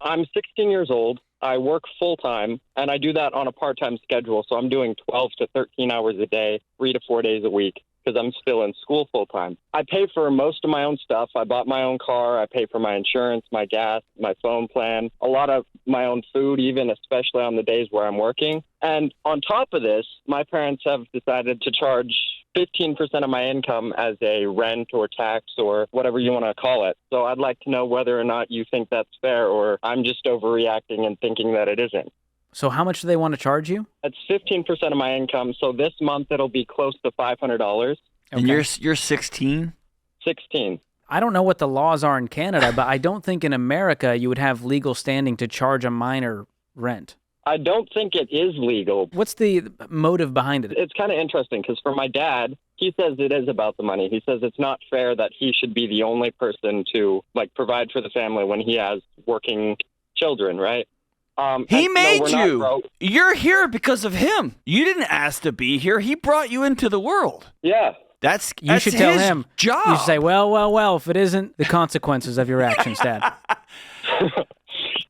I'm 16 years old. I work full-time, and I do that on a part-time schedule. So I'm doing 12 to 13 hours a day, 3 to 4 days a week, because I'm still in school full-time. I pay for most of my own stuff. I bought my own car. I pay for my insurance, my gas, my phone plan, a lot of my own food, even especially on the days where I'm working. And on top of this, my parents have decided to charge 15% of my income as a rent or tax or whatever you want to call it. So I'd like to know whether or not you think that's fair, or I'm just overreacting and thinking that it isn't. So how much do they want to charge you? It's 15% of my income. So this month it'll be close to $500. Okay. And you're 16? 16. I don't know what the laws are in Canada, but I don't think in America you would have legal standing to charge a minor rent. I don't think it is legal. What's the motive behind it? It's kind of interesting because for my dad, he says it is about the money. He says it's not fair that he should be the only person to provide for the family when he has working children, right? He made you. Broke. You're here because of him. You didn't ask to be here. He brought you into the world. Yeah. That's you should tell his him. Job. You should say, well, if it isn't the consequences of your actions, Dad.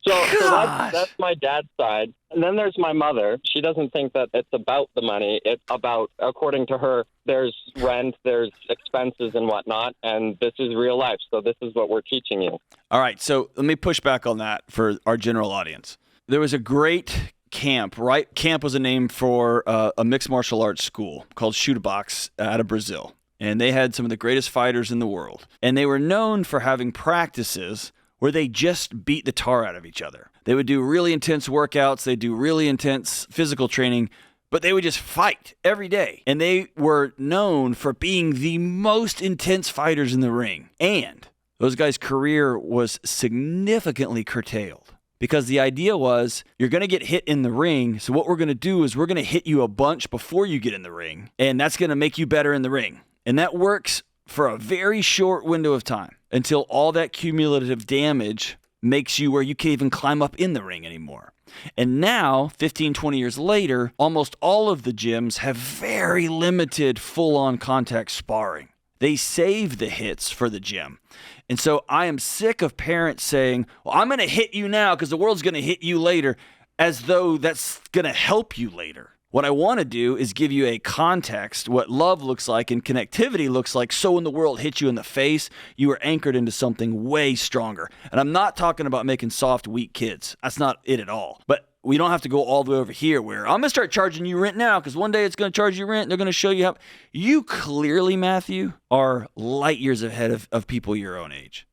So that's my dad's side. And then there's my mother. She doesn't think that it's about the money. It's about, according to her, there's rent, there's expenses and whatnot, and this is real life. So this is what we're teaching you. All right, so let me push back on that for our general audience. There was a great camp, right? Camp was a name for a mixed martial arts school called Shoot-A-Box out of Brazil. And they had some of the greatest fighters in the world. And they were known for having practices where they just beat the tar out of each other. They would do really intense workouts. They'd do really intense physical training, but they would just fight every day. And they were known for being the most intense fighters in the ring. And those guys' career was significantly curtailed because the idea was you're going to get hit in the ring. So what we're going to do is we're going to hit you a bunch before you get in the ring. And that's going to make you better in the ring. And that works for a very short window of time until all that cumulative damage makes you where you can't even climb up in the ring anymore. And now, 15, 20 years later, almost all of the gyms have very limited full-on contact sparring. They save the hits for the gym. And so I am sick of parents saying, well, I'm going to hit you now because the world's going to hit you later, as though that's going to help you later. What I want to do is give you a context, what love looks like and connectivity looks like, so when the world hits you in the face, you are anchored into something way stronger. And I'm not talking about making soft, weak kids. That's not it at all. But we don't have to go all the way over here where I'm going to start charging you rent now because one day it's going to charge you rent. They're going to show you how. You clearly, Matthew, are light years ahead of people your own age.